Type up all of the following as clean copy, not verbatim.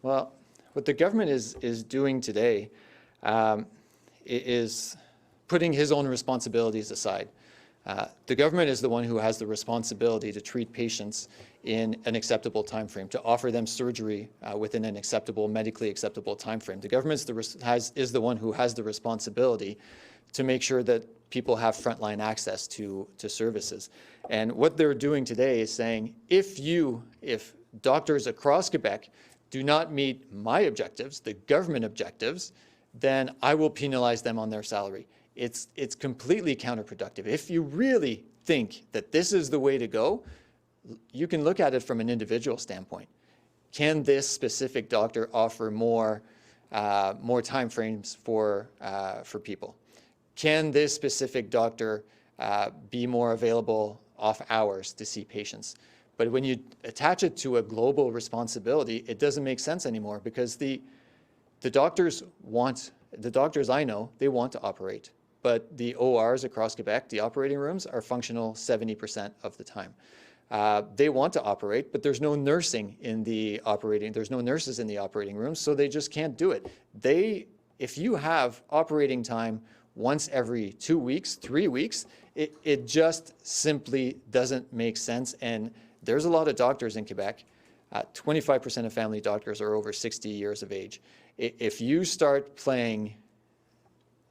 Well, what the government is doing today is putting his own responsibilities aside. The government is the one who has the responsibility to treat patients in an acceptable time frame, to offer them surgery within an acceptable, medically acceptable time frame. The government is the one who has the responsibility to make sure that people have frontline access to services. And what they're doing today is saying, if doctors across Quebec do not meet my objectives, the government objectives, then I will penalize them on their salary. It's completely counterproductive. If you really think that this is the way to go, you can look at it from an individual standpoint. Can this specific doctor offer more time frames for people? Can this specific doctor be more available off hours to see patients? But when you attach it to a global responsibility, it doesn't make sense anymore, because the doctors I know, they want to operate. But the ORs across Quebec, the operating rooms, are functional 70% of the time. They want to operate, but there's no nursing in the operating, there's no nurses in the operating rooms, so they just can't do it. If you have operating time once every 2 weeks, 3 weeks, it just simply doesn't make sense. And there's a lot of doctors in Quebec. 25% of family doctors are over 60 years of age. If you start playing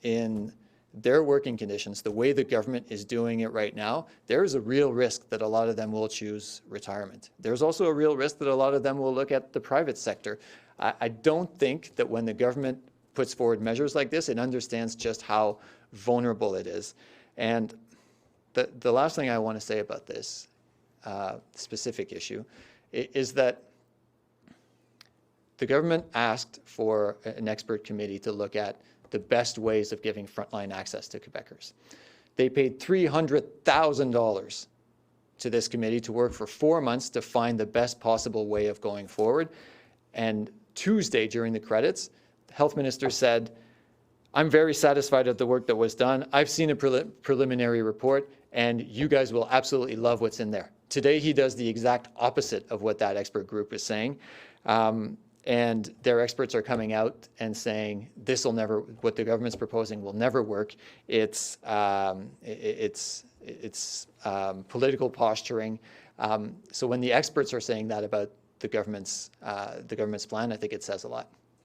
in their working conditions the way the government is doing it right now, there's a real risk that a lot of them will choose retirement. There's also a real risk that a lot of them will look at the private sector. I don't think that when the government puts forward measures like this, it understands just how vulnerable it is. And the last thing I want to say about this specific issue is that the government asked for an expert committee to look at the best ways of giving frontline access to Quebecers. They paid $300,000 to this committee to work for 4 months to find the best possible way of going forward. And Tuesday, during the credits, the health minister said, "I'm very satisfied with the work that was done. I've seen a preliminary report, and you guys will absolutely love what's in there." Today, he does the exact opposite of what that expert group is saying. And their experts are coming out and saying what the government's proposing will never work. It's political posturing. So when the experts are saying that about the government's plan, I think it says a lot.